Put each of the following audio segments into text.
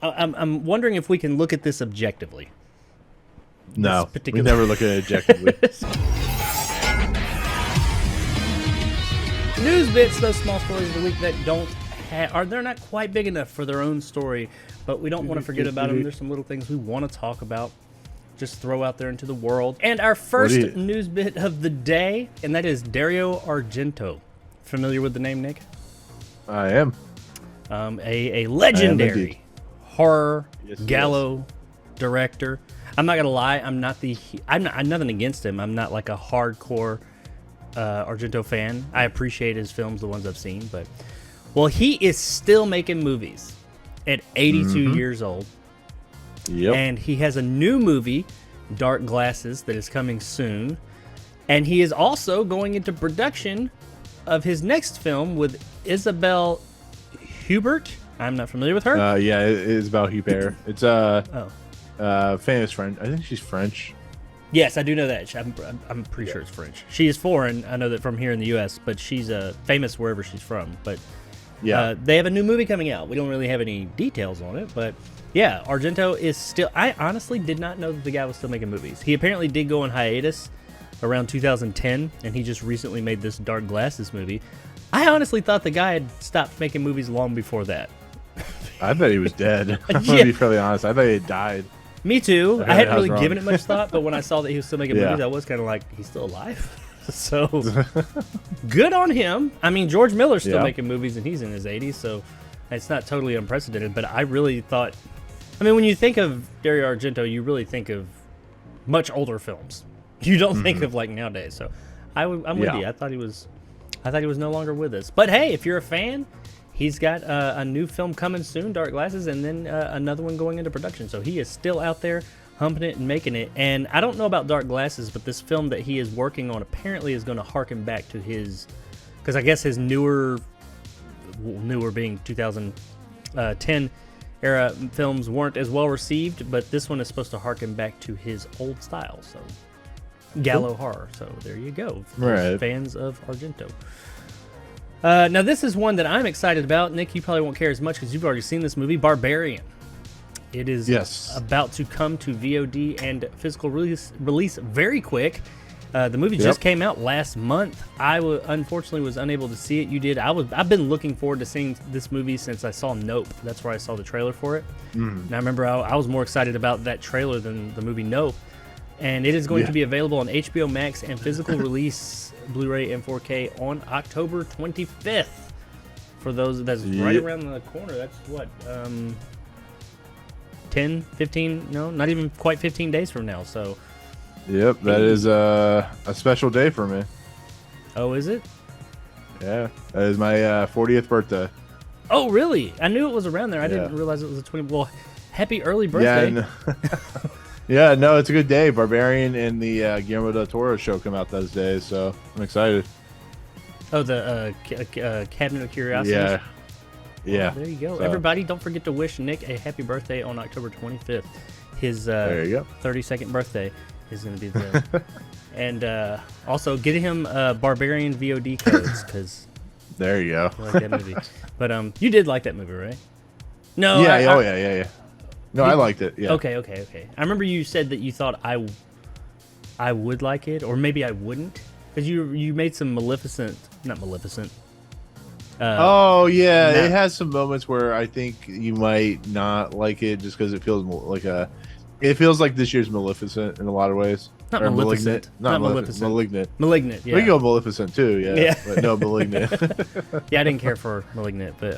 I'm wondering if we can look at this objectively. No, we never look at it objectively. News bits, those small stories of the week that they're not quite big enough for their own story, but we don't want to forget about them. There's some little things we want to talk about, just throw out there into the world. And our first news bit of the day, and that is Dario Argento. Familiar with the name, Nick? I am. A legendary horror gallo director. I'm not gonna lie, I'm nothing against him. I'm not like a hardcore Argento fan. I appreciate his films, the ones I've seen, but he is still making movies at 82 years old. Yep. And he has a new movie, Dark Glasses, that is coming soon. And he is also going into production of his next film with Isabelle Hubert. I'm not familiar with her. Yeah, Isabelle Hubert. It's famous French. I think she's French. Yes, I do know that. I'm pretty sure it's French. She is foreign. I know that from here in the U.S., but she's famous wherever she's from. But yeah, they have a new movie coming out. We don't really have any details on it, but yeah, Argento is still. I honestly did not know that the guy was still making movies. He apparently did go on hiatus around 2010, and he just recently made this Dark Glasses movie. I honestly thought the guy had stopped making movies long before that. I thought he was dead. I'm gonna be fairly honest. I thought he had died. Me too. I hadn't really given it much thought, but when I saw that he was still making movies, I was kind of like, he's still alive. So good on him. I mean, George Miller's still making movies, and he's in his 80s, so it's not totally unprecedented. But I really thought, I mean, when you think of Dario Argento, you really think of much older films. You don't think of like nowadays. So I'm with you. I thought he was no longer with us. But hey, if you're a fan, he's got a new film coming soon, Dark Glasses, and then another one going into production. So he is still out there humping it and making it. And I don't know about Dark Glasses, but this film that he is working on apparently is going to harken back to his, because I guess his newer being 2010 era films weren't as well received, but this one is supposed to harken back to his old style. So gallo horror. So there you go. Fans of Argento. Now, this is one that I'm excited about. Nick, you probably won't care as much because you've already seen this movie, Barbarian. It is about to come to VOD and physical release very quick. The movie just came out last month. I unfortunately was unable to see it. You did. I've been looking forward to seeing this movie since I saw Nope. That's where I saw the trailer for it. And I remember I was more excited about that trailer than the movie Nope. And it is going to be available on HBO Max and physical release Blu-ray and 4K on October 25th. For those, that's right around the corner. That's what, 10, 15, no, not even quite 15 days from now. So, yep, that is a special day for me. Oh, is it? Yeah, that is my 40th birthday. Oh, really? I knew it was around there. I didn't realize it was a 20. Well, happy early birthday. Yeah, no, it's a good day. Barbarian and the Guillermo del Toro show come out those days, so I'm excited. Oh, the Cabinet of Curiosities? Yeah. Well, there you go. So, everybody, don't forget to wish Nick a happy birthday on October 25th. His 32nd birthday is going to be there. And also, get him Barbarian VOD codes, because... There you go. I like that movie. But you did like that movie, right? No. Yeah, yeah. No, I liked it. Yeah. Okay. I remember you said that you thought I would like it, or maybe I wouldn't, because you made some not Maleficent. It has some moments where I think you might not like it just because it feels like this year's Maleficent in a lot of ways. Not Maleficent. Not Maleficent. Malignant. Yeah. We can go Maleficent too. Yeah. But no, Malignant. Yeah, I didn't care for Malignant, but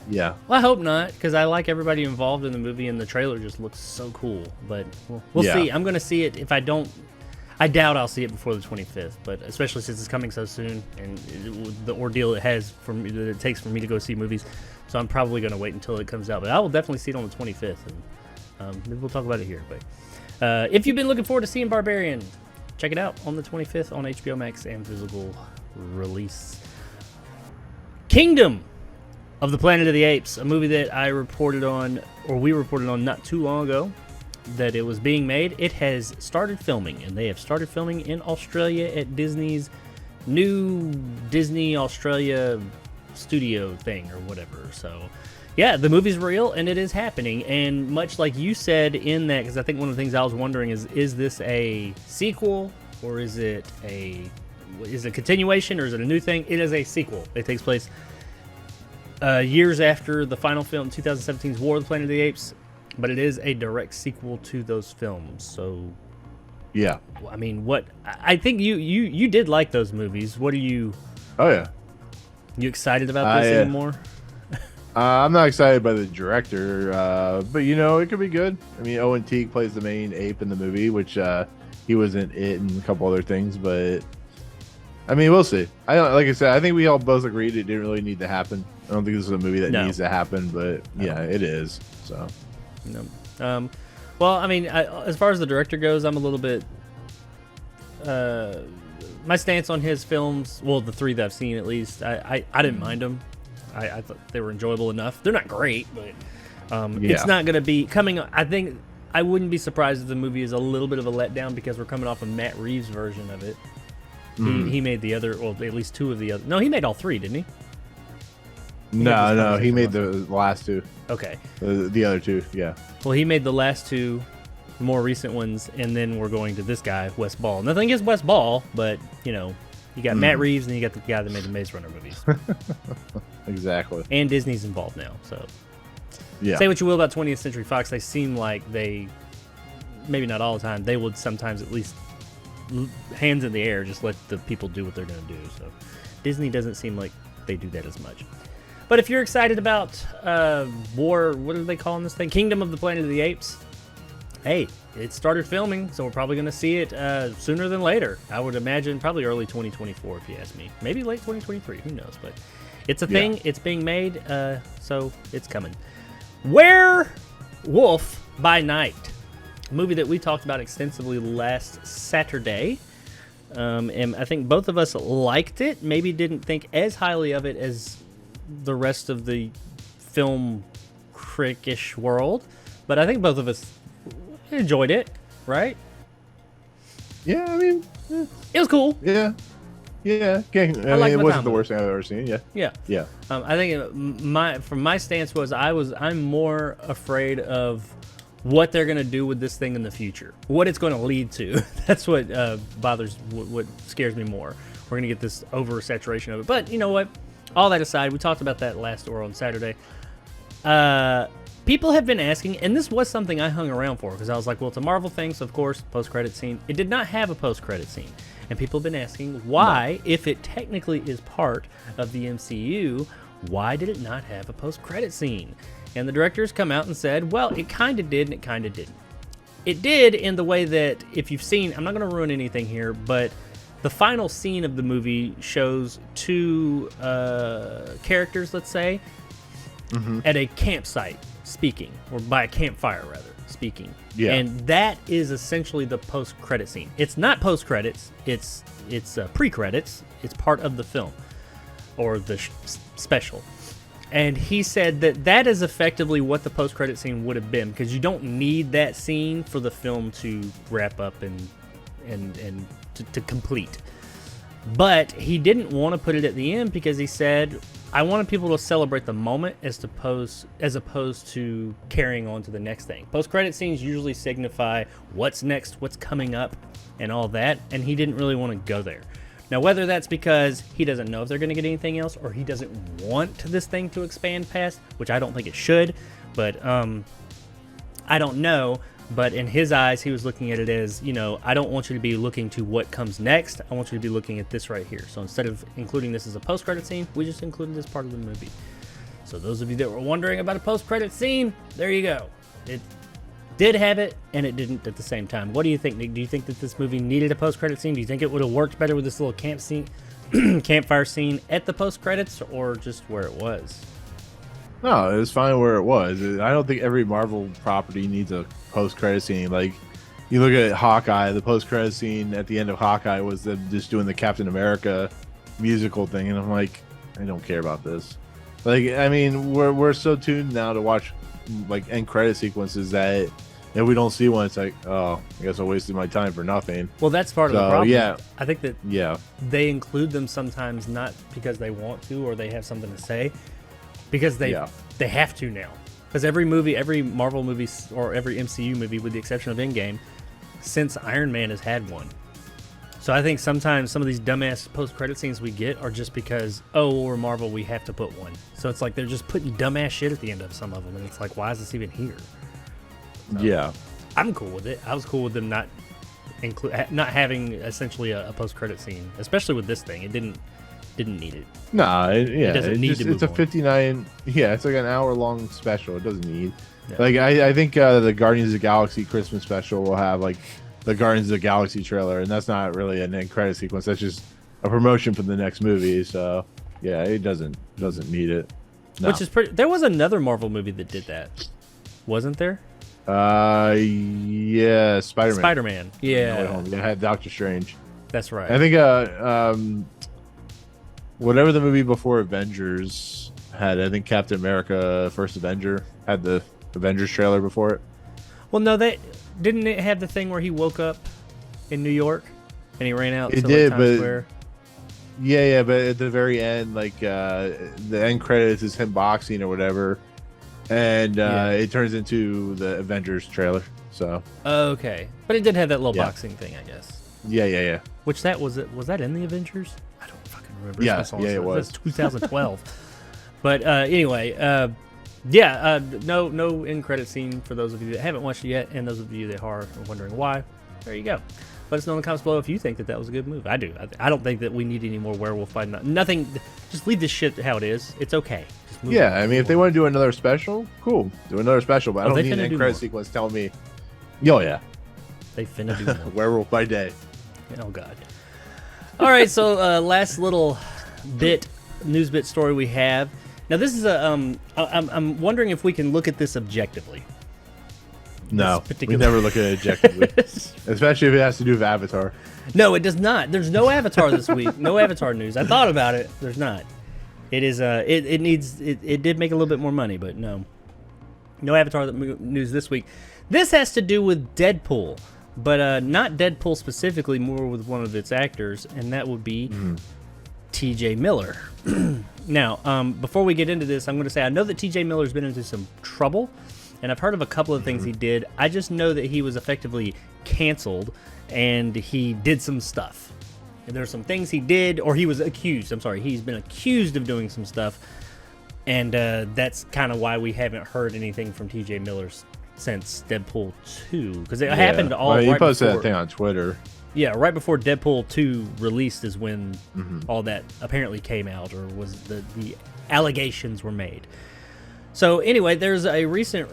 yeah. Well, I hope not, because I like everybody involved in the movie, and the trailer just looks so cool. But we'll see. I'm going to see it. If I don't, I doubt I'll see it before the 25th. But especially since it's coming so soon, and the ordeal it takes for me to go see movies, so I'm probably going to wait until it comes out. But I will definitely see it on the 25th, and maybe we'll talk about it here. But if you've been looking forward to seeing Barbarian, check it out on the 25th on HBO Max and physical release. Kingdom of the Planet of the Apes, a movie that we reported on not too long ago, that it was being made. It has started filming, and they have started filming in Australia at Disney's new Disney Australia studio thing or whatever. So Yeah, the movie's real and it is happening. And much like you said in that, because I think one of the things I was wondering is this a sequel or is it a continuation or is it a new thing? It is a sequel. It takes place years after the final film, 2017's War of the Planet of the Apes, but it is a direct sequel to those films. So, yeah, I mean, I think you did like those movies. What are you? Oh yeah, you excited about this anymore? I'm not excited by the director, but it could be good. I mean, Owen Teague plays the main ape in the movie, which he was in it and a couple other things, but I mean, we'll see. Like I said, I think we all both agreed it didn't really need to happen. I don't think this is a movie that needs to happen, but yeah, it is. So, no. Well, I mean, as far as the director goes, I'm a little bit. My stance on his films, well, the three that I've seen at least, I didn't mind them. I thought they were enjoyable enough. They're not great, but it's not going to be coming. I think I wouldn't be surprised if the movie is a little bit of a letdown because we're coming off of Matt Reeves' version of it. He made the other, well, at least two of the other. No, he made all three, didn't he? No, he made the last two. Okay. The other two, yeah. Well, he made the last two more recent ones, and then we're going to this guy, Wes Ball. Nothing against Wes Ball, but, you got Matt Reeves, and you got the guy that made the Maze Runner movies. Exactly. And Disney's involved now, so. Yeah. Say what you will about 20th Century Fox, they seem like they, maybe not all the time, they would sometimes at least hands in the air, just let the people do what they're going to do. So Disney doesn't seem like they do that as much. But if you're excited about what are they calling this thing? Kingdom of the Planet of the Apes. Hey, it started filming, so we're probably going to see it sooner than later. I would imagine probably early 2024 if you ask me. Maybe late 2023, who knows. But it's a thing. It's being made, so it's coming. Werewolf by Night. A movie that we talked about extensively last Saturday. And I think both of us liked it. Maybe didn't think as highly of it as the rest of the film critic-ish world. But I think both of us enjoyed it, right? Yeah, I mean... It was cool. Yeah. Yeah. Okay. I mean, it wasn't the worst thing I've ever seen. Yeah. Yeah. I think from my stance was I'm more afraid of what they're going to do with this thing in the future, what it's going to lead to. That's what what scares me more. We're going to get this oversaturation of it. But you know what? All that aside, we talked about that last or on Saturday. People have been asking, and this was something I hung around for because I was like, well, it's a Marvel thing, so of course, post-credit scene. It did not have a post-credit scene. And people have been asking why, if it technically is part of the MCU, why did it not have a post-credit scene? And the directors come out and said, well, it kind of did and it kind of didn't. It did in the way that, if you've seen, I'm not going to ruin anything here, but the final scene of the movie shows two characters, let's say, at a campsite speaking, or by a campfire, rather, speaking. Yeah. And that is essentially the post-credit scene. It's not post-credits. It's pre-credits. It's part of the film or the special. And he said that is effectively what the post-credit scene would have been, because you don't need that scene for the film to wrap up and to complete. But he didn't want to put it at the end because he said, I wanted people to celebrate the moment as opposed to carrying on to the next thing. Post-credit scenes usually signify what's next, what's coming up, and all that, and he didn't really want to go there. Now, whether that's because he doesn't know if they're going to get anything else, or he doesn't want this thing to expand past, which I don't think it should, but I don't know. But in his eyes, he was looking at it as, I don't want you to be looking to what comes next. I want you to be looking at this right here. So instead of including this as a post-credit scene, we just included this part of the movie. So those of you that were wondering about a post-credit scene, there you go. It did have it, and it didn't at the same time. What do you think, Nick? Do you think that this movie needed a post-credit scene? Do you think it would have worked better with this little campfire scene at the post-credits, or just where it was? No, it was fine where it was. I don't think every Marvel property needs a post-credit scene. Like, you look at Hawkeye, the post-credit scene at the end of Hawkeye was them just doing the Captain America musical thing, and I'm like, I don't care about this. Like, I mean, we're so tuned now to watch like end credit sequences that if we don't see one, it's like, oh, I guess I wasted my time for nothing. Well, that's part of the problem. Yeah, I think that they include them sometimes not because they want to or they have something to say. because they have to now. Because every Marvel movie or every MCU movie, with the exception of Endgame, since Iron Man has had one. So I think sometimes some of these dumbass post-credit scenes we get are just because, we're Marvel, we have to put one. So it's like they're just putting dumbass shit at the end of some of them, and it's like, why is this even here? So, yeah. I'm cool with it. I was cool with them not having essentially a post-credit scene, especially with this thing. It didn't need it. No, it doesn't need to. It's a 59. Yeah, it's like an hour-long special. It doesn't need. Yeah. Like I think the Guardians of the Galaxy Christmas special will have like the Guardians of the Galaxy trailer, and that's not really an end credit sequence. That's just a promotion for the next movie. So yeah, it doesn't need it. No. Which is pretty. There was another Marvel movie that did that, wasn't there? Yeah, Spider-Man. Spider-Man. Yeah. It had Doctor Strange. That's right. I think whatever the movie before Avengers had, I think Captain America First Avenger had the Avengers trailer before it. Well, no, didn't it have the thing where he woke up in New York and he ran out? It did, but yeah, but at the very end, like the end credits is him boxing or whatever, and it turns into the Avengers trailer. So okay, but it did have that little boxing thing, I guess. Yeah. Which was that in the Avengers? I don't fucking remember. Yeah, it was. That's 2012. But anyway, no end credit scene for those of you that haven't watched it yet, and those of you that are wondering why. There you go. Let us know in the comments below if you think that was a good move. I do. I don't think that we need any more werewolf fight. Nothing. Just leave this shit how it is. It's okay. Yeah, I mean, if they want to do another special, cool. Do another special, but I don't need an end credit sequence telling me. Oh yeah. They finna do more. Werewolf by day. Oh god. All right, so last little news bit story we have. Now this is I'm wondering if we can look at this objectively. No, we never look at it objectively, especially if it has to do with Avatar. No, it does not. There's no Avatar this week. No Avatar news. I thought about it. There's not. It is. It did make a little bit more money, but no Avatar news this week. This has to do with Deadpool, but not Deadpool specifically. More with one of its actors, and that would be T.J. Miller. Now, before we get into this, I'm going to say I know that T.J. Miller's been into some trouble. And I've heard of a couple of things he did. I just know that he was effectively canceled, and he did some stuff. And there's some things he did, or he was accused. I'm sorry, he's been accused of doing some stuff, and that's kind of why we haven't heard anything from T.J. Miller since Deadpool 2, because it happened all right before. He posted that thing on Twitter. Yeah, right before Deadpool 2 released is when all that apparently came out, or was the allegations were made. So anyway, there's a recent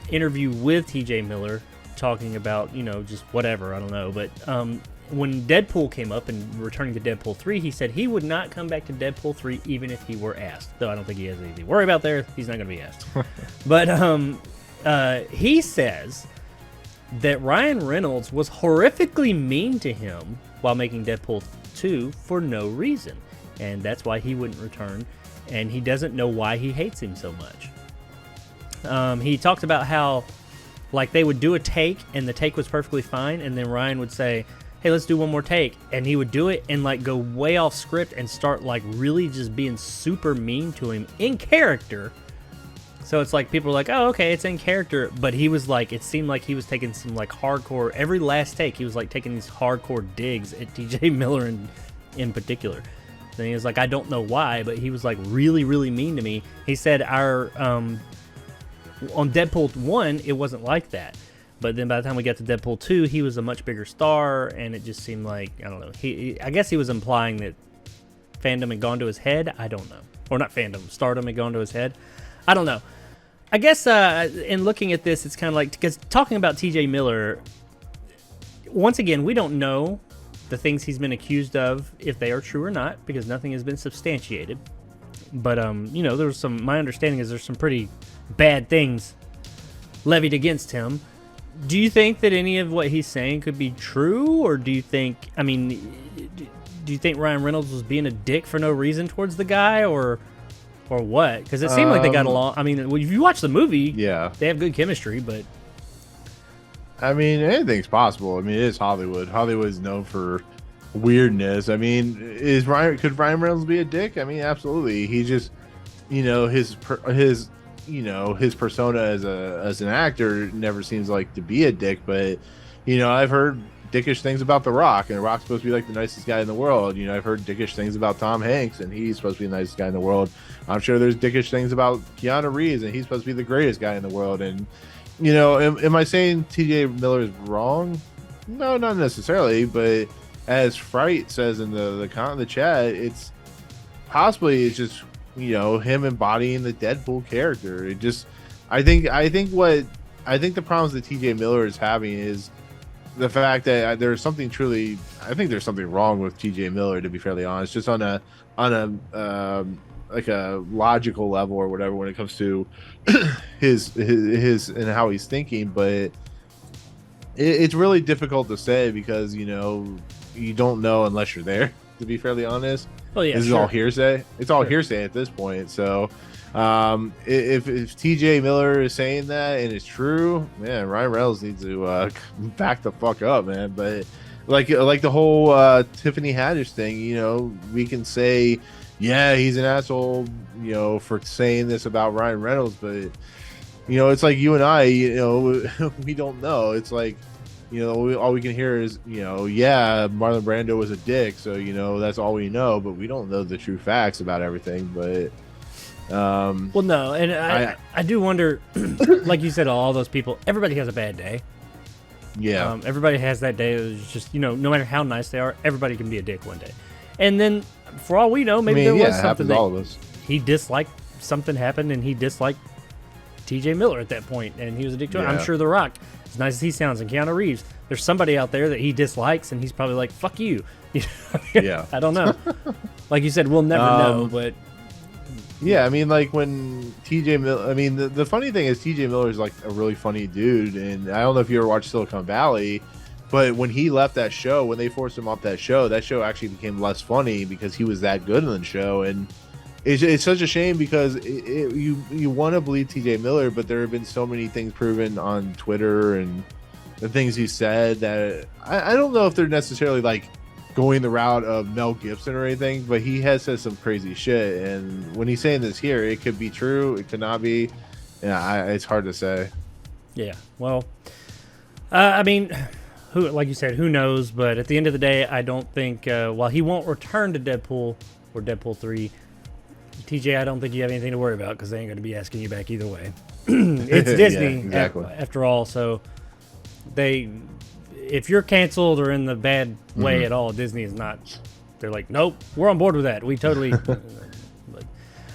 interview with T.J. Miller talking about, just whatever, I don't know. But when Deadpool came up and returning to Deadpool 3, he said he would not come back to Deadpool 3 even if he were asked. Though I don't think he has anything to worry about there. He's not going to be asked. But he says that Ryan Reynolds was horrifically mean to him while making Deadpool 2 for no reason. And that's why he wouldn't return. And he doesn't know why he hates him so much. He talked about how, like, they would do a take, and the take was perfectly fine, and then Ryan would say, hey, let's do one more take. And he would do it and, like, go way off script and start, like, really just being super mean to him in character. So it's like, people are like, oh, okay, it's in character. But he was like, it seemed like he was taking some, like, hardcore, every last take, he was, like, taking these hardcore digs at T.J. Miller in particular. And he was like, I don't know why, but he was like really, really mean to me. He said on Deadpool 1, it wasn't like that. But then by the time we got to Deadpool 2, he was a much bigger star, and it just seemed like, I don't know. I guess he was implying that fandom had gone to his head. I don't know. Or not fandom, stardom had gone to his head. I don't know. I guess in looking at this, it's kind of like, because talking about T.J. Miller, once again, we don't know the things he's been accused of, if they are true or not, because nothing has been substantiated. But there's some. My understanding is there's some pretty bad things levied against him. Do you think that any of what he's saying could be true, or do you think? I mean, do you think Ryan Reynolds was being a dick for no reason towards the guy, or what? Because it seemed like they got along. I mean, if you watch the movie, they have good chemistry, but. I mean, anything's possible. I mean, it is Hollywood. Hollywood is known for weirdness. I mean, could Ryan Reynolds be a dick? I mean, absolutely. you know, his persona as an actor never seems like to be a dick. But you know, I've heard dickish things about The Rock, and The Rock's supposed to be like the nicest guy in the world. You know, I've heard dickish things about Tom Hanks, and he's supposed to be the nicest guy in the world. I'm sure there's dickish things about Keanu Reeves, and he's supposed to be the greatest guy in the world. And you know, am I saying T.J. Miller is wrong? No, not necessarily. But as Fright says in the chat, it's just, you know, him embodying the Deadpool character. It just, I think the problems that T.J. Miller is having is the fact that there's something wrong with T.J. Miller, to be fairly honest, just on a like a logical level or whatever when it comes to his and how he's thinking. But it's really difficult to say because, you know, you don't know unless you're there, to be fairly honest. Well, yeah, this is all hearsay. It's all hearsay at this point. So if TJ Miller is saying that and it's true, man, Ryan Reynolds needs to back the fuck up, man. But like the whole Tiffany Haddish thing, you know, we can say, yeah, he's an asshole, you know, for saying this about Ryan Reynolds, but you know, it's like you and I, you know, we don't know. It's like, you know, all we can hear is, you know, yeah, Marlon Brando was a dick, so, you know, that's all we know, but we don't know the true facts about everything. But well, no, and I do wonder, like you said, all those people, everybody has a bad day. Yeah. Everybody has that day. It's just, you know, no matter how nice they are, everybody can be a dick one day. And then, for all we know, maybe there was something that all of us. He disliked, something happened, and he disliked T.J. Miller at that point, and he was a dick to him. I'm sure The Rock, as nice as he sounds, and Keanu Reeves, there's somebody out there that he dislikes, and he's probably like, fuck you. Yeah. I don't know. Like you said, we'll never know, but... Yeah, I mean, like when T.J. Miller... I mean, the funny thing is T.J. Miller is like a really funny dude, and I don't know if you ever watched Silicon Valley, but when he left that show, when they forced him off that show actually became less funny because he was that good in the show. And it's such a shame because you want to believe T.J. Miller, but there have been so many things proven on Twitter and the things he said that I don't know if they're necessarily like going the route of Mel Gibson or anything, but he has said some crazy shit. And when he's saying this here, it could be true, it could not be. Yeah, it's hard to say. Yeah, well, I mean... like you said, who knows? But at the end of the day, I don't think, while he won't return to Deadpool or Deadpool 3, TJ, I don't think you have anything to worry about because they ain't going to be asking you back either way. It's Disney, yeah, exactly. after all. So if you're canceled or in the bad way at all, Disney is not. They're like, nope, we're on board with that. We totally.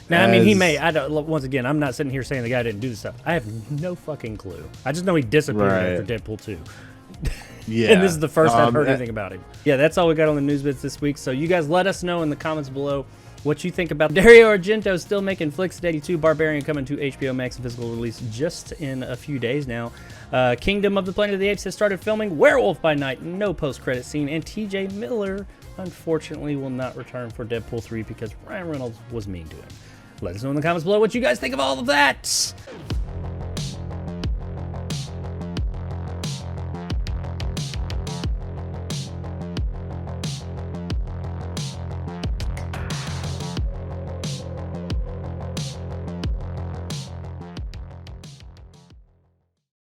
Now, I mean, he may. Once again, I'm not sitting here saying the guy didn't do this stuff. I have no fucking clue. I just know he disappeared after Deadpool 2. Yeah, and this is the first I've heard anything about him. Yeah, that's all we got on the news bits this week. So you guys let us know in the comments below what you think about Dario Argento still making flicks at 82, Barbarian coming to HBO Max in physical release just in a few days now. Kingdom of the Planet of the Apes has started filming Werewolf by Night, no post-credit scene, and TJ Miller unfortunately will not return for Deadpool 3 because Ryan Reynolds was mean to him. Let us know in the comments below what you guys think of all of that.